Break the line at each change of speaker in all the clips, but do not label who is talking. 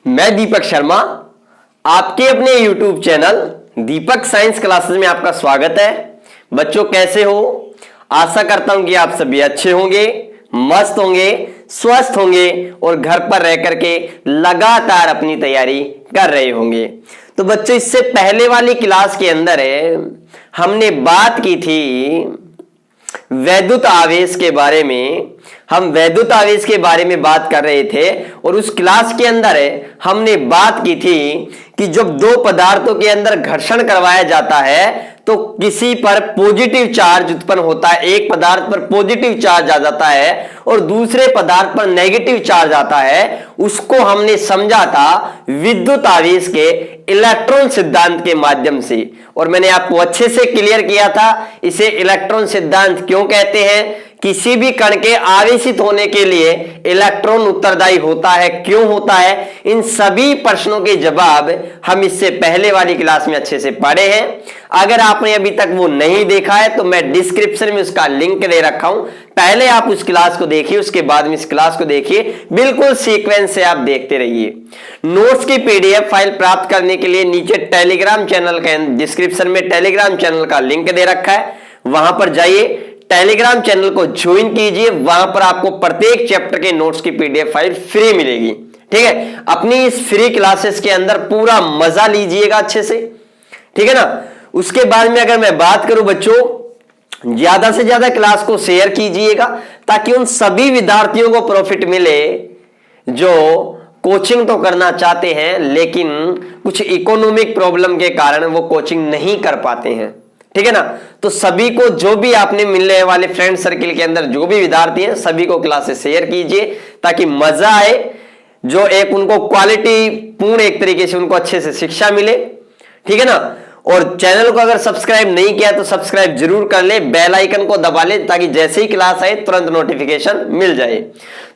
मैं दीपक शर्मा, आपके अपने YouTube चैनल दीपक साइंस क्लासेस में आपका स्वागत है। बच्चों कैसे हो? आशा करता हूं कि आप सभी अच्छे होंगे, मस्त होंगे, स्वस्थ होंगे और घर पर रह करके लगातार अपनी तैयारी कर रहे होंगे। तो बच्चों, इससे पहले वाली क्लास के अंदर हमने बात की थी वैद्युत आवेश के बारे में। हम वैद्युत आवेश के बारे में बात कर रहे थे और उस क्लास के अंदर हमने बात की थी कि जब दो पदार्थों के अंदर घर्षण करवाया जाता है तो किसी पर पॉजिटिव चार्ज उत्पन्न होता है। एक पदार्थ पर पॉजिटिव चार्ज आ जाता है और दूसरे पदार्थ पर नेगेटिव चार्ज आता है। उसको हमने समझा था विद्युत आवेश के इलेक्ट्रॉन सिद्धांत के माध्यम से, और मैंने आपको अच्छे से क्लियर किया था इसे इलेक्ट्रॉन सिद्धांत क्यों कहते हैं। किसी भी कण के आवेशित होने के लिए इलेक्ट्रॉन उत्तरदायी होता है, क्यों होता है, इन सभी प्रश्नों के जवाब हम इससे पहले वाली क्लास में अच्छे से पढ़े हैं। अगर आपने अभी तक वो नहीं देखा है तो मैं डिस्क्रिप्शन में उसका लिंक दे रखा हूं, पहले आप उस क्लास को देखिए, उसके बाद में इस क्लास को देखिए। बिल्कुल सीक्वेंस से आप देखते रहिए। नोट्स की पीडीएफ फाइल प्राप्त करने के लिए नीचे टेलीग्राम चैनल के डिस्क्रिप्शन में टेलीग्राम चैनल का लिंक दे रखा है, वहां पर जाइए, टेलीग्राम चैनल को ज्वाइन कीजिए। वहां पर आपको प्रत्येक चैप्टर के नोट्स की पीडीएफ फाइल फ्री मिलेगी। ठीक है, अपनी इस फ्री क्लासेस के अंदर पूरा मजा लीजिएगा अच्छे से, ठीक है ना। उसके बाद में अगर मैं बात करूं बच्चों, ज्यादा से ज्यादा क्लास को शेयर कीजिएगा ताकि उन सभी विद्यार्थियों को प्रॉफिट मिले जो कोचिंग तो करना चाहते हैं लेकिन कुछ इकोनॉमिक प्रॉब्लम के कारण वो कोचिंग नहीं कर पाते हैं। ठीक है ना। तो सभी को, जो भी आपने मिलने वाले फ्रेंड सर्किल के अंदर जो भी विद्यार्थी हैं, सभी को क्लासेस शेयर कीजिए ताकि मजा आए, जो एक उनको क्वालिटी पूर्ण एक तरीके से उनको अच्छे से शिक्षा मिले। ठीक है ना। और चैनल को अगर सब्सक्राइब नहीं किया तो सब्सक्राइब जरूर कर ले, बेल आइकन को दबा ले ताकि जैसे ही क्लास आए तुरंत नोटिफिकेशन मिल जाए।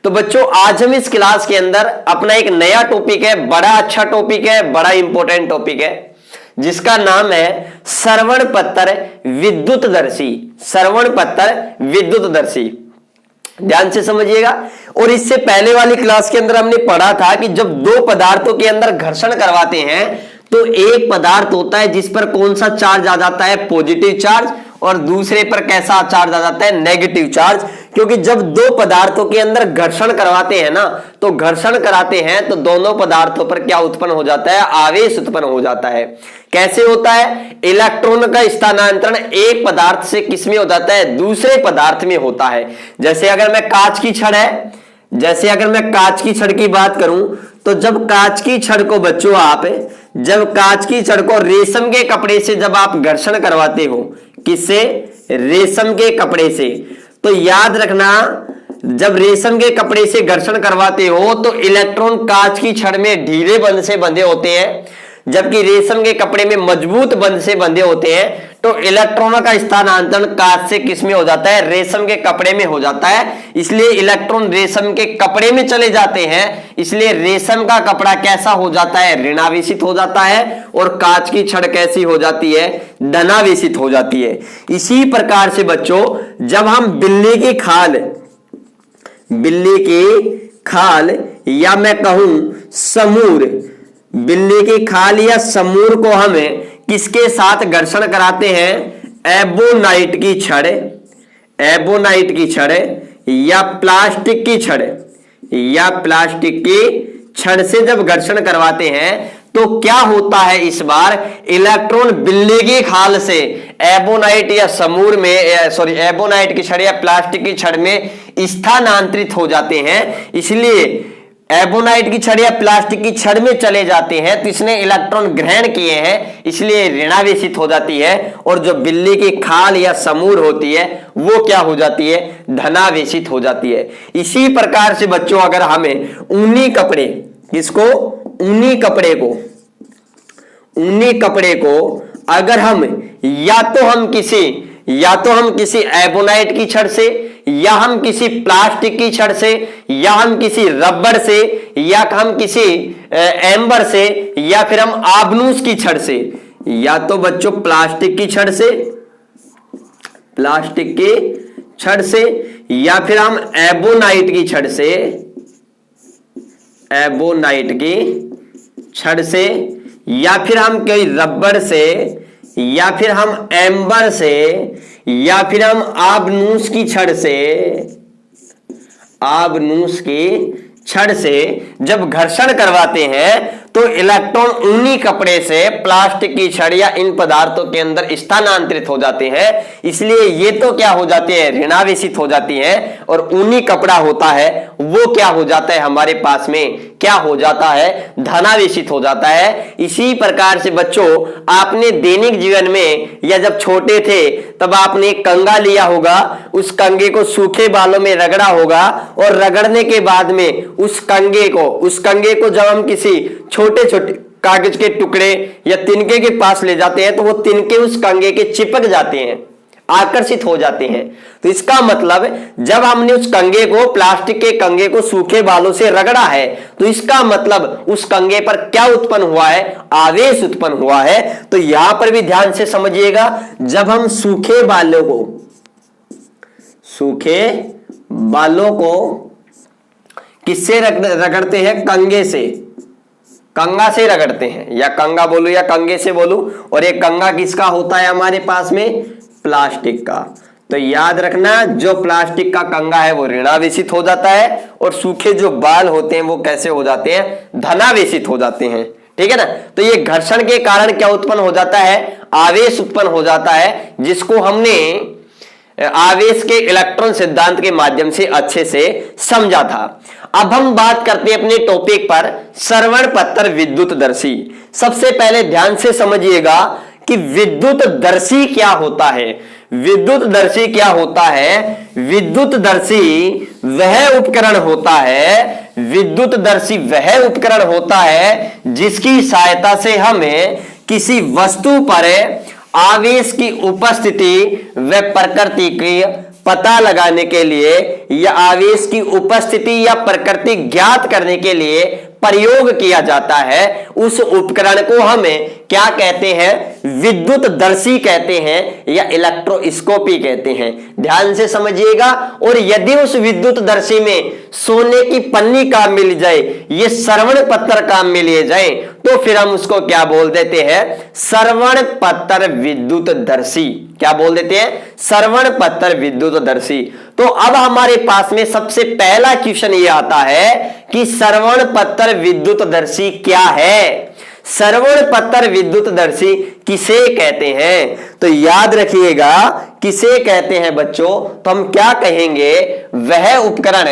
तो बच्चों, आज हम इस क्लास के अंदर अपना एक नया टॉपिक है, बड़ा अच्छा टॉपिक है, बड़ा इंपॉर्टेंट टॉपिक है, जिसका नाम है श्रवण पत्र विद्युतदर्शी। श्रवण पत्र विद्युतदर्शी, ध्यान से समझिएगा। और इससे पहले वाली क्लास के अंदर हमने पढ़ा था कि जब दो पदार्थों के अंदर घर्षण करवाते हैं तो एक पदार्थ होता है जिस पर कौन सा चार्ज आ जाता है, पॉजिटिव चार्ज, और दूसरे पर कैसा चार्ज आ जाता है, नेगेटिव चार्ज। क्योंकि जब दो पदार्थों के अंदर घर्षण करवाते हैं ना, तो घर्षण कराते हैं तो दोनों पदार्थों पर क्या उत्पन्न हो जाता है, आवेश उत्पन्न हो जाता है। कैसे होता है, इलेक्ट्रॉन का स्थानांतरण एक पदार्थ से किसमें हो जाता है, दूसरे पदार्थ में होता है। जैसे अगर मैं कांच की छड़ है, जैसे अगर मैं कांच की छड़ की बात करूं तो जब कांच की छड़ को बच्चों जब कांच की छड़ को रेशम के कपड़े से जब आप घर्षण करवाते हो, किससे, रेशम के कपड़े से, तो याद रखना जब रेशम के कपड़े से घर्षण करवाते हो तो इलेक्ट्रॉन कांच की छड़ में ढीले बंध से बंधे होते हैं, जबकि रेशम के कपड़े में मजबूत बंध से बंधे होते हैं। तो इलेक्ट्रॉनों का स्थानांतरण कांच से किसमें हो जाता है, रेशम के कपड़े में हो जाता है। इसलिए इलेक्ट्रॉन रेशम के कपड़े में चले जाते हैं, इसलिए रेशम का कपड़ा कैसा हो जाता है, ऋणावेशित हो जाता है, और कांच की छड़ कैसी हो जाती है, धनावेशित हो जाती है। इसी प्रकार से बच्चों, जब हम बिल्ली की खाल या मैं कहूं समूर, बिल्ली की खाल या समूर को हमें किसके साथ घर्षण कराते हैं, एबोनाइट की छड़ या प्लास्टिक की छड़ से जब घर्षण करवाते हैं तो क्या होता है, इस बार इलेक्ट्रॉन बिल्ली की खाल से एबोनाइट या समूर में, एबोनाइट की छड़ या प्लास्टिक की छड़ में स्थानांतरित हो जाते हैं। इसलिए एबोनाइट की छड़ या प्लास्टिक की छड़ में चले जाते हैं तो इसने इलेक्ट्रॉन ग्रहण किए हैं, इसलिए ऋणावेशित हो जाती है। और जो बिल्ली की खाल या समूर होती है वो क्या हो जाती है, धनावेशित हो जाती है। इसी प्रकार से बच्चों, अगर हमें ऊनी कपड़े को अगर हम या तो हम किसी एबोनाइट की छड़ से, या हम किसी प्लास्टिक की छड़ से, या हम किसी रबर से, या हम किसी एम्बर से, या फिर हम आबनूस की छड़ से, या तो बच्चों प्लास्टिक की छड़ से, या फिर हम एबोनाइट की छड़ से, या फिर हम कोई रबड़ से, या फिर हम एम्बर से, या फिर हम आबनूस की छड़ से, आबनूस की छड़ से जब घर्षण करवाते हैं तो इलेक्ट्रॉन ऊनी कपड़े से प्लास्टिक की छड़ या इन पदार्थों के अंदर स्थानांतरित हो जाते हैं। इसलिए ये तो क्या हो जाते हैं, ऋणावेशित हो जाती हैं, और ऊनी कपड़ा होता है वो क्या हो जाता है, हमारे पास में क्या हो जाता है, धनावेशित हो जाता है। इसी प्रकार से बच्चों, आपने दैनिक जीवन में या जब छोटे थे तब आपने एक कंगा लिया होगा, उस कंगे को सूखे बालों में रगड़ा होगा, और रगड़ने के बाद में उस कंगे को जब हम किसी छोटे छोटे कागज के टुकड़े या तिनके के पास ले जाते हैं तो वो तिनके उस कंगे के चिपक जाते हैं, आकर्षित हो जाते हैं। तो इसका मतलब जब हमने उस कंगे को, प्लास्टिक के कंगे को सूखे बालों से रगड़ा है, तो इसका मतलब उस कंगे पर क्या उत्पन्न हुआ है, आवेश उत्पन्न हुआ है। तो यहां पर भी ध्यान से समझिएगा, जब हम सूखे बालों को किससे रगड़ते हैं, कंगे से, कंगा से रगड़ते हैं, या कंगा बोलूं या कंगे से बोलूं, और एक कंगा किसका होता है हमारे पास में, प्लास्टिक का। तो याद रखना, जो प्लास्टिक का कंगा है वो ऋणावेशित हो जाता है, और सूखे जो बाल होते हैं वो कैसे हो जाते हैं, धनावेशित हो जाते हैं। ठीक है ना। तो ये घर्षण के कारण क्या उत्पन्न हो जाता है, आवेश उत्पन्न हो जाता है, जिसको हमने आवेश के इलेक्ट्रॉन सिद्धांत के माध्यम से अच्छे से समझा था। अब हम बात करते हैं अपने टॉपिक पर, श्रवणपत्र विद्युतदर्शी। सबसे पहले ध्यान से समझिएगा कि विद्युतदर्शी क्या होता है। विद्युतदर्शी क्या होता है, विद्युतदर्शी वह उपकरण होता है जिसकी सहायता से हमें किसी वस्तु पर आवेश की उपस्थिति व प्रकृति की पता लगाने के लिए, या आवेश की उपस्थिति या प्रकृति ज्ञात करने के लिए प्रयोग किया जाता है। उस उपकरण को हमें क्या कहते हैं, विद्युतदर्शी कहते हैं, या इलेक्ट्रोस्कोपी कहते हैं। ध्यान से समझिएगा। और यदि उस विद्युतदर्शी में सोने की पन्नी काम मिल जाए, ये श्रवण पत्र काम मिल जाए, तो फिर हम उसको क्या बोल देते हैं, श्रवण पत्र विद्युतदर्शी। क्या बोल देते हैं, श्रवण पत्र विद्युतदर्शी। तो अब हमारे पास में सबसे पहला क्वेश्चन ये आता है कि श्रवण पत्र विद्युतदर्शी क्या है, श्रवण पत्र विद्युतदर्शी किसे कहते हैं। तो याद रखिएगा, किसे कहते हैं बच्चों, तो हम क्या कहेंगे, वह उपकरण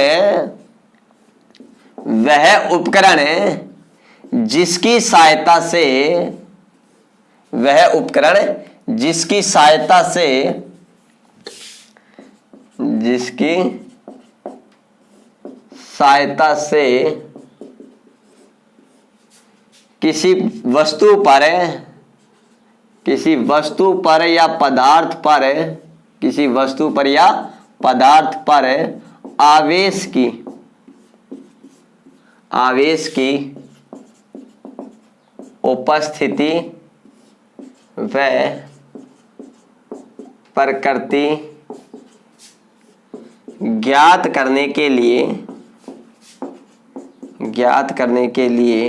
जिसकी सहायता से किसी वस्तु पर या पदार्थ पर आवेश की उपस्थिति व प्रकृति ज्ञात करने के लिए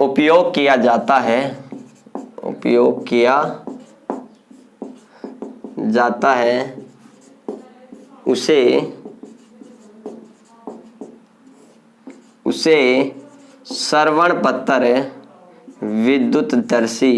उपयोग किया जाता है उसे श्रवण पत्र विद्युतदर्शी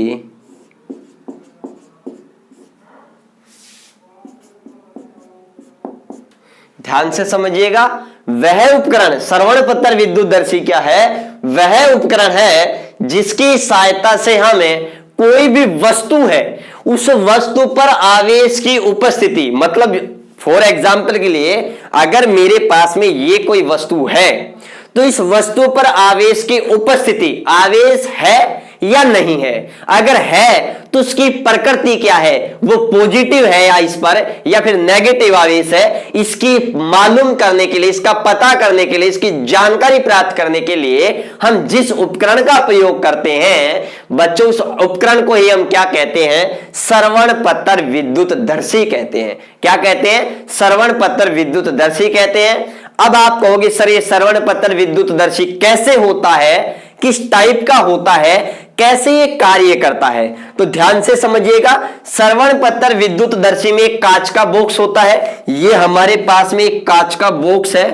ध्यान से समझिएगा। वह उपकरण, श्रवण पत्र विद्युतदर्शी क्या है, वह उपकरण है जिसकी सहायता से हमें कोई भी वस्तु है, उस वस्तु पर आवेश की उपस्थिति, मतलब फॉर एग्जाम्पल के लिए अगर मेरे पास में ये कोई वस्तु है, तो इस वस्तु पर आवेश की उपस्थिति, आवेश है या नहीं है, अगर है तो उसकी प्रकृति क्या है, वो पॉजिटिव है या इस पर, या फिर नेगेटिव आवेश है, इसकी मालूम करने के लिए, इसका पता करने के लिए, इसकी जानकारी प्राप्त करने के लिए हम जिस उपकरण का प्रयोग करते हैं बच्चों, उस उपकरण को ही हम क्या कहते हैं, श्रवण पत्र विद्युतदर्शी कहते हैं। क्या कहते हैं, श्रवण पत्र विद्युतदर्शी कहते हैं। अब आप कहोगे सर ये श्रवण पत्र विद्युतदर्शी कैसे होता है, किस टाइप का होता है, कैसे ये कार्य करता है? तो ध्यान से समझिएगा। श्रवण पत्र विद्युतदर्शी में एक कांच का बॉक्स होता है। ये हमारे पास में एक कांच का बॉक्स है।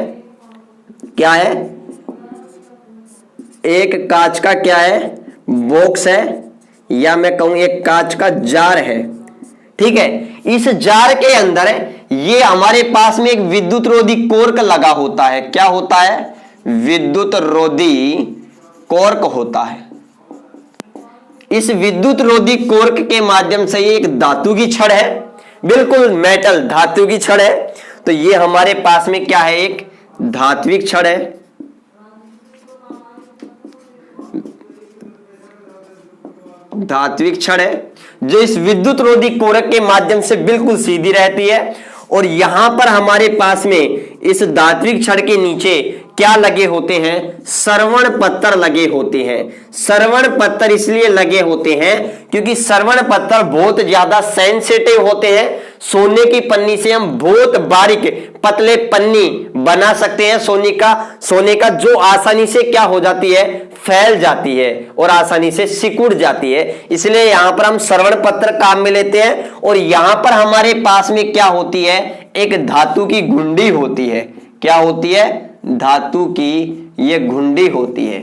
क्या है? एक कांच का क्या है? बॉक्स है, या मैं कहूं एक कांच का जार है। ठीक है, इस जार के अंदर ये हमारे पास में एक विद्युत रोधी कोर्क लगा होता है। क्या होता है? विद्युत रोधी कोर्क होता है। इस विद्युत रोधी कोर्क के माध्यम से ये एक धातु की छड़ है, बिल्कुल मेटल धातु की छड़ है। तो ये हमारे पास में क्या है? एक धात्विक छड़ है। धात्विक छड़ है जो इस विद्युत रोधी कोरक के माध्यम से बिल्कुल सीधी रहती है। और यहां पर हमारे पास में इस धात्विक छड़ के नीचे क्या लगे होते हैं? श्रवण पत्र लगे होते हैं। श्रवण पत्र इसलिए लगे होते हैं क्योंकि श्रवण पत्र बहुत ज्यादा सेंसिटिव होते हैं। सोने की पन्नी से हम बहुत बारीक पतले पन्नी बना सकते हैं सोने का जो आसानी से क्या हो जाती है? फैल जाती है और आसानी से सिकुड़ जाती है। इसलिए यहां पर हम श्रवण पत्र काम में लेते हैं। और यहां पर हमारे पास में क्या होती है? एक धातु की घुंडी होती है। क्या होती है? धातु की ये घुंडी होती है।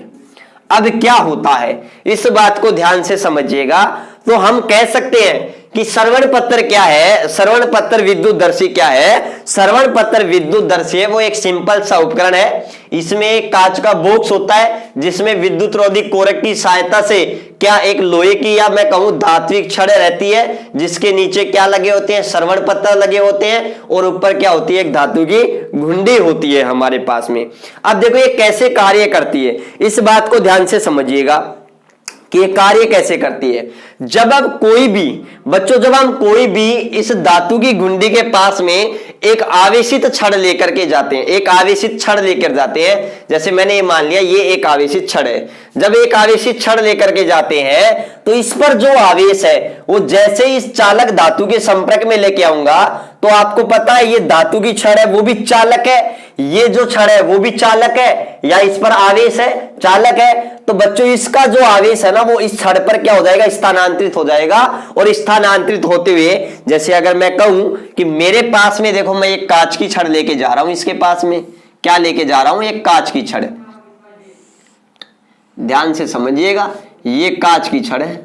अब क्या होता है इस बात को ध्यान से समझिएगा। तो हम कह सकते हैं कि श्रवण पत्र क्या है? श्रवण पत्र विद्युतदर्शी क्या है? श्रवण पत्र विद्युतदर्शी है वो एक सिंपल सा उपकरण है। इसमें एक कांच का बॉक्स होता है जिसमें विद्युत रोधी कोरक की सहायता से क्या एक लोहे की या मैं कहूं धात्विक छड़ रहती है, जिसके नीचे क्या लगे होते हैं? श्रवण पत्र लगे होते हैं। और ऊपर क्या होती है? एक धातु की घुंडी होती है हमारे पास में। अब देखो ये कैसे कार्य करती है, इस बात को ध्यान से समझिएगा कि ये कार्य कैसे करती है। जब हम कोई भी इस धातु की घुंडी के पास में एक आवेशित छड़ लेकर के जाते हैं, एक आवेशित छड़ लेकर जाते हैं, जैसे मैंने ये मान लिया ये एक आवेशित छड़ है। जब एक आवेशित छड़ लेकर के जाते हैं तो इस पर जो आवेश है वो जैसे इस चालक धातु के संपर्क में लेके आऊंगा तो आपको पता है ये धातु की छड़ है वो भी चालक है, ये जो छड़ है वो भी चालक है, या इस पर आवेश है चालक है। तो बच्चों इसका जो आवेश है ना वो इस छड़ पर क्या हो जाएगा? स्थानांतरित हो जाएगा। और स्थानांतरित होते हुए जैसे अगर मैं कहूं कि मेरे पास में देखो मैं एक कांच की छड़ लेके जा रहा हूं, इसके पास में क्या लेके जा रहा हूं? एक कांच की छड़। ध्यान से समझिएगा, ये कांच की छड़ है।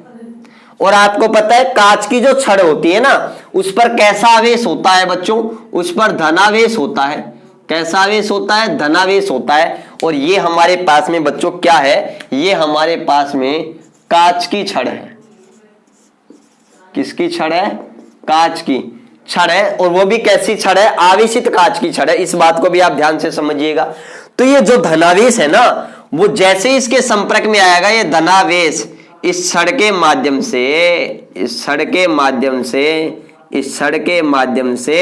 और आपको पता है कांच की जो छड़ होती है ना उस पर कैसा आवेश होता है बच्चों? उस पर धनावेश होता है। कैसा आवेश होता है? धनावेश होता है। और ये हमारे पास में बच्चों क्या है? ये हमारे पास में कांच की छड़ है। किसकी छड़ है? कांच की छड़ है। और वो भी कैसी छड़ है? आवेशित कांच की छड़ है। इस बात को भी आप ध्यान से समझिएगा। तो ये जो धनावेश है ना वो जैसे इसके संपर्क में आएगा, ये धनावेश इस छड़ के माध्यम से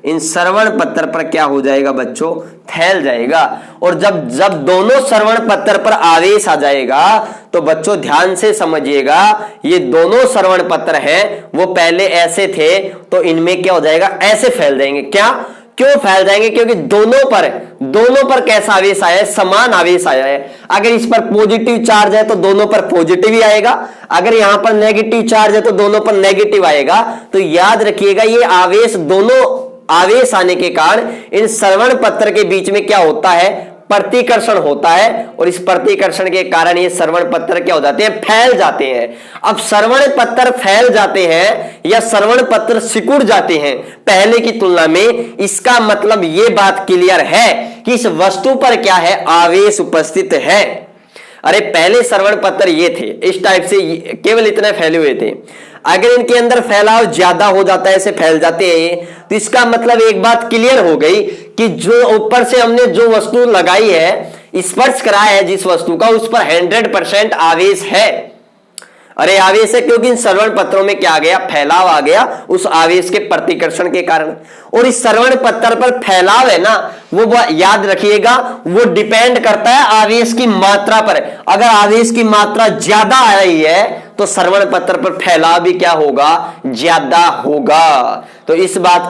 इन श्रवण पत्र पर क्या हो जाएगा बच्चों? फैल जाएगा। और जब दोनों श्रवण पत्र पर आवेश आ जाएगा तो बच्चों ध्यान से समझिएगा, ये दोनों श्रवण पत्र हैं वो पहले ऐसे थे तो इनमें क्या हो जाएगा? ऐसे फैल जाएंगे। क्या क्यों फैल जाएंगे? क्योंकि दोनों पर कैसा आवेश आया है? समान आवेश आया है। अगर इस पर पॉजिटिव चार्ज है तो दोनों पर पॉजिटिव ही आएगा, अगर यहां पर नेगेटिव चार्ज है तो दोनों पर नेगेटिव आएगा। तो याद रखिएगा ये आवेश दोनों आवेश आने के कारण इन श्रवण पत्र के बीच में क्या होता है? प्रतिकर्षण होता है। और इस प्रतिकर्षण के कारण ये श्रवण पत्र क्या हो जाते हैं? फैल जाते हैं। अब श्रवण पत्र फैल जाते हैं या श्रवण पत्र सिकुड़ जाते हैं पहले की तुलना में, इसका मतलब ये बात क्लियर है कि इस वस्तु पर क्या है? आवेश उपस्थित है। अरे पहले श्रवण पत्र ये थे इस टाइप से, केवल इतने फैले हुए थे। अगर इनके अंदर फैलाव ज्यादा हो जाता है, ऐसे फैल जाते हैं, तो इसका मतलब एक बात क्लियर हो गई कि जो ऊपर से हमने जो वस्तु लगाई है, स्पर्श कराया है जिस वस्तु का, उस पर 100% आवेश है। अरे आवेश है क्योंकि इन श्रवण पत्रों में क्या आ गया? फैलाव आ गया उस आवेश के प्रतिकर्षण के कारण। और इस श्रवण पत्र पर फैलाव है ना वो याद रखिएगा वो डिपेंड करता है आवेश की मात्रा पर। अगर आवेश की मात्रा ज्यादा आ रही है तो श्रवण पत्र पर फैलाव भी क्या होगा, ज्यादा होगा। तो इस बात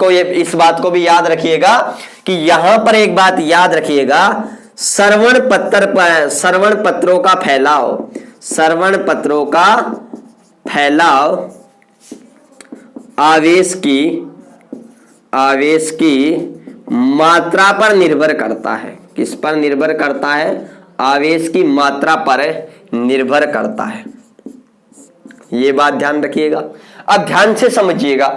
को भी याद रखिएगा कि यहां पर एक बात याद रखिएगा, श्रवण पत्रों का फैलाव आवेश की मात्रा पर निर्भर करता है। किस पर निर्भर करता है? आवेश की मात्रा पर निर्भर करता है। ये बात ध्यान रखिएगा। अब ध्यान से समझिएगा।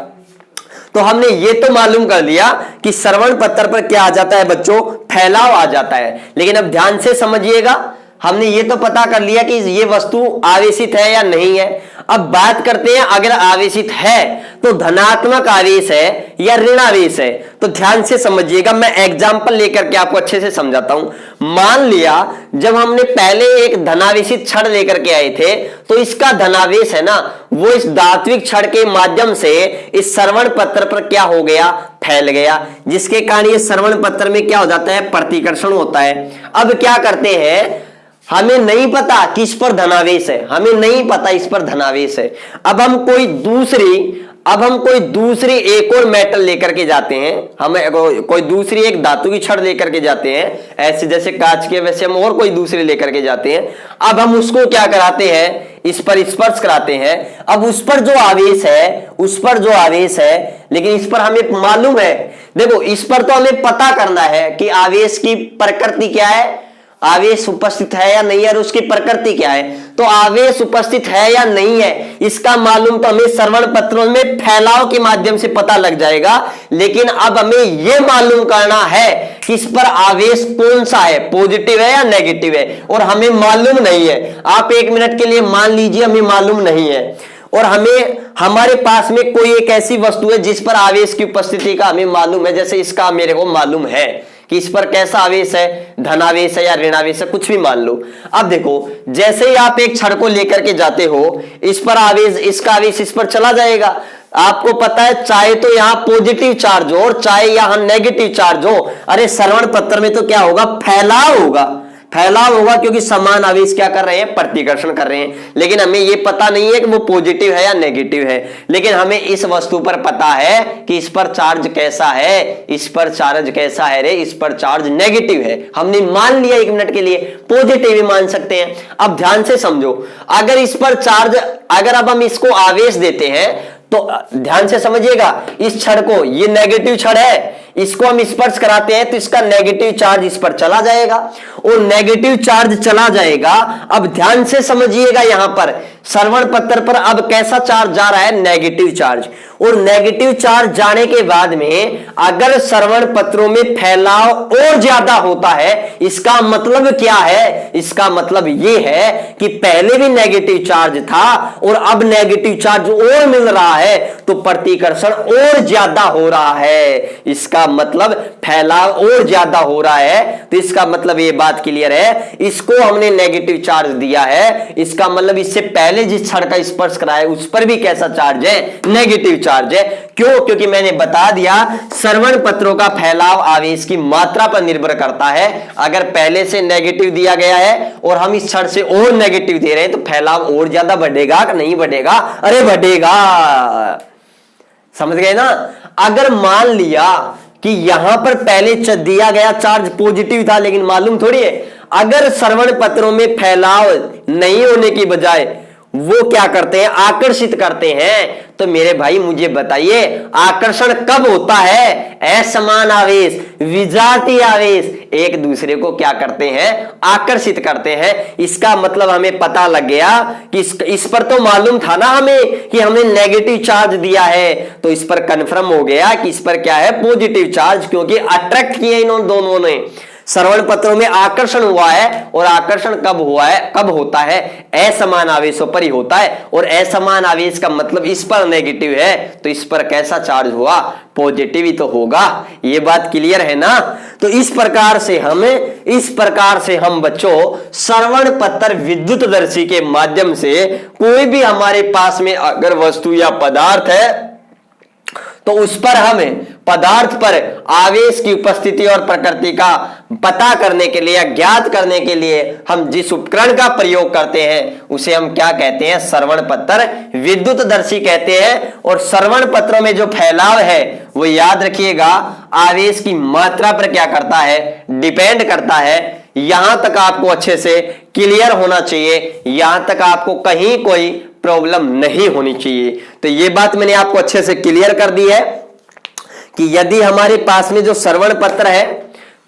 तो हमने ये तो मालूम कर लिया कि श्रवण पत्र पर क्या आ जाता है बच्चों, फैलाव आ जाता है। लेकिन अब ध्यान से समझिएगा, हमने ये तो पता कर लिया कि ये वस्तु आवेशित है या नहीं है। अब बात करते हैं, अगर आवेशित है तो धनात्मक आवेश है या ऋणावेश है। तो ध्यान से समझिएगा, मैं एग्जांपल लेकर के आपको अच्छे से समझाता हूं। मान लिया जब हमने पहले एक धनावेशित छड़ लेकर के आए थे, तो इसका धनावेश है ना, वो इस धात्विक छड़ के माध्यम से इस श्रवण पत्र पर क्या हो गया, फैल गया, जिसके कारण ये श्रवण पत्र में क्या हो जाता है, प्रतिकर्षण होता है। अब क्या करते हैं, हमें नहीं पता कि इस पर धनावेश है, हमें नहीं पता इस पर धनावेश है। अब हम कोई दूसरी एक और मेटल लेकर के जाते हैं, हमें कोई दूसरी एक धातु की छड़ लेकर के जाते हैं, ऐसे जैसे कांच के, वैसे हम और कोई दूसरी लेकर के जाते हैं। अब हम उसको क्या कराते हैं, इस पर स्पर्श कराते हैं। अब उस पर जो आवेश है, लेकिन इस पर हमें मालूम है, देखो इस पर तो हमें पता करना है कि आवेश की प्रकृति क्या है, आवेश उपस्थित है या नहीं है, और उसकी प्रकृति क्या है। तो आवेश उपस्थित है या नहीं है, इसका मालूम तो हमें श्रवण पत्रों में फैलाव के माध्यम से पता लग जाएगा। लेकिन अब हमें यह मालूम करना है कि इस पर आवेश कौन सा है, पॉजिटिव है या नेगेटिव है, और हमें मालूम नहीं है। आप एक मिनट के लिए मान लीजिए हमें मालूम नहीं है, और हमारे पास में कोई एक ऐसी वस्तु है जिस पर आवेश की उपस्थिति का हमें मालूम है। जैसे इसका मेरे को मालूम है कि इस पर कैसा आवेश है, धनावेश है या ऋणावेश है, कुछ भी मान लो। अब देखो, जैसे ही आप एक छड़ को लेकर के जाते हो, इस पर आवेश, इसका आवेश इस पर चला जाएगा। आपको पता है, चाहे तो यहां पॉजिटिव चार्ज हो और चाहे यहां नेगेटिव चार्ज हो, अरे श्रवण पत्र में तो क्या होगा, फैलाव होगा, क्योंकि समान आवेश क्या कर रहे हैं, प्रतिकर्षण कर रहे हैं। लेकिन हमें यह पता नहीं है कि वो पॉजिटिव है या नेगेटिव है। लेकिन हमें इस वस्तु पर पता है कि इस पर चार्ज कैसा है, इस पर चार्ज कैसा है रे, इस पर चार्ज नेगेटिव है। हमने मान लिया एक मिनट के लिए, पॉजिटिव भी मान सकते हैं। अब ध्यान से समझो, अगर इस पर चार्ज, अगर अब हम इसको आवेश देते हैं, तो ध्यान से समझिएगा, इस छड़ को, ये नेगेटिव छड़ है, इसको हम स्पर्श कराते हैं तो इसका नेगेटिव चार्ज इस पर चला जाएगा, और नेगेटिव चार्ज चला जाएगा। अब ध्यान से समझिएगा, यहां पर श्रवण पत्र पर अब कैसा चार्ज जा रहा है, नेगेटिव चार्ज। और नेगेटिव चार्ज जाने के बाद में अगर श्रवण पत्रों में फैलाव और ज्यादा होता है, इसका मतलब क्या है, इसका मतलब यह है कि पहले भी नेगेटिव चार्ज था और अब नेगेटिव चार्ज और मिल रहा है, तो प्रतिकर्षण और ज्यादा हो रहा है। इसका मतलब फैलाव और ज्यादा हो रहा है। तो इसका मतलब ये बात क्लियर है, इसको हमने नेगेटिव चार्ज दिया है, इसका मतलब इससे पहले जिस छड़ का स्पर्श कराया उस पर भी कैसा चार्ज है, नेगेटिव चार्ज है। क्यों? क्योंकि मैंने बता दिया, श्रवण पत्रों का फैलाव आवेश की मात्रा पर निर्भर करता है। अगर पहले से नेगेटिव दिया गया है और हम इस छड़ से और नेगेटिव दे रहे हैं, तो फैलाव और ज्यादा बढ़ेगा कि नहीं बढ़ेगा? अरे बढ़ेगा। समझ गए ना? अगर मान लिया कि यहां पर पहले दिया गया चार्ज पॉजिटिव था, लेकिन मालूम थोड़ी है, अगर श्रवण पत्रों में फैलाव नहीं होने की बजाय वो क्या करते हैं, आकर्षित करते हैं, तो मेरे भाई मुझे बताइए, आकर्षण कब होता है? असमान आवेश, विजातीय आवेश एक दूसरे को क्या करते हैं, आकर्षित करते हैं। इसका मतलब हमें पता लग गया कि इस पर तो मालूम था ना हमें कि हमने नेगेटिव चार्ज दिया है, तो इस पर कंफर्म हो गया कि इस पर क्या है, पॉजिटिव चार्ज, क्योंकि अट्रैक्ट किए इन दोनों ने। श्रवण पत्रों में आकर्षण हुआ है, और आकर्षण कब हुआ है, कब होता है, असमान आवेशों पर ही होता है। और असमान आवेश का मतलब इस पर नेगेटिव है, तो इस पर कैसा चार्ज हुआ, पॉजिटिव ही तो होगा। ये बात क्लियर है ना? तो इस प्रकार से हम बच्चों श्रवण पत्र विद्युतदर्शी के माध्यम से कोई भी हमारे पास में अगर वस्तु या पदार्थ है, तो उस पर हमें पदार्थ पर आवेश की उपस्थिति और प्रकृति का पता करने के लिए या ज्ञात करने के लिए हम जिस उपकरण का प्रयोग करते हैं उसे हम क्या कहते हैं, श्रवण पत्र विद्युतदर्शी कहते हैं। और श्रवण पत्रों में जो फैलाव है वो याद रखिएगा आवेश की मात्रा पर क्या करता है, डिपेंड करता है। यहां तक आपको अच्छे से क्लियर होना चाहिए, यहां तक आपको कहीं कोई प्रॉब्लम नहीं होनी चाहिए। तो ये बात मैंने आपको अच्छे से क्लियर कर दी है कि यदि हमारे पास में जो श्रवण पत्र है,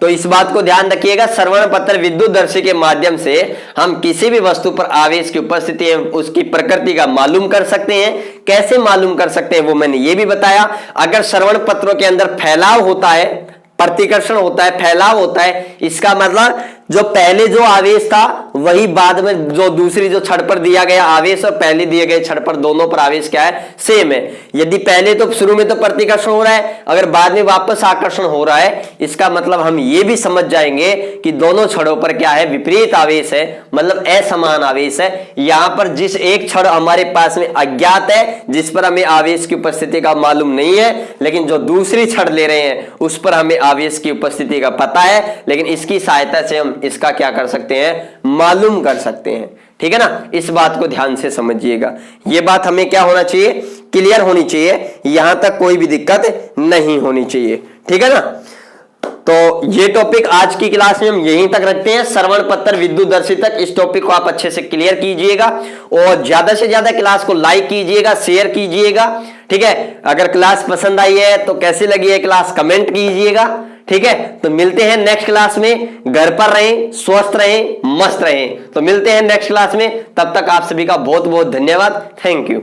तो इस बात को ध्यान रखिएगा, श्रवण पत्र विद्युतदर्शी के माध्यम से हम किसी भी वस्तु पर आवेश की उपस्थिति है उसकी प्रकृति का मालूम कर सकते हैं। कैसे मालूम कर सकते हैं वो मैंने ये भी बताया। अगर श्रवण पत्रों के अंदर फैलाव होता है, प्रतिकर्षण होता है, फैलाव होता है, इसका मतलब जो पहले जो आवेश था वही बाद में जो दूसरी जो छड़ पर दिया गया आवेश और पहले दिए गए छड़ पर दोनों पर आवेश क्या है, सेम है। यदि पहले तो शुरू में तो प्रतिकर्षण हो रहा है, अगर बाद में वापस आकर्षण हो रहा है, इसका मतलब हम ये भी समझ जाएंगे कि दोनों छड़ों पर क्या है, विपरीत आवेश है, मतलब असमान आवेश है। यहां पर जिस एक छड़ हमारे पास में अज्ञात है, जिस पर हमें आवेश की उपस्थिति का मालूम नहीं है, लेकिन जो दूसरी छड़ ले रहे हैं उस पर हमें आवेश की उपस्थिति का पता है, लेकिन इसकी सहायता से हम इसका क्या कर सकते हैं, मालूम कर सकते हैं। ठीक है ना, इस बात को ध्यान से समझिएगा। ये बात हमें क्या होना चाहिए, क्लियर होनी चाहिए, यहां तक कोई भी दिक्कत नहीं होनी चाहिए। ठीक है ना, तो ये टॉपिक आज की क्लास में हम यहीं तक रखते हैं, श्रवण पत्र विद्युतदर्शी तक। इस टॉपिक को आप अच्छे से क्लियर कीजिएगा और ज्यादा से ज्यादा क्लास को लाइक कीजिएगा, शेयर कीजिएगा। ठीक है, अगर क्लास पसंद आई है तो कैसी लगी है क्लास कमेंट कीजिएगा। ठीक है, तो मिलते हैं नेक्स्ट क्लास में। घर पर रहें, स्वस्थ रहें, मस्त रहें। तो मिलते हैं नेक्स्ट क्लास में, तब तक आप सभी का बहुत बहुत धन्यवाद। Thank you.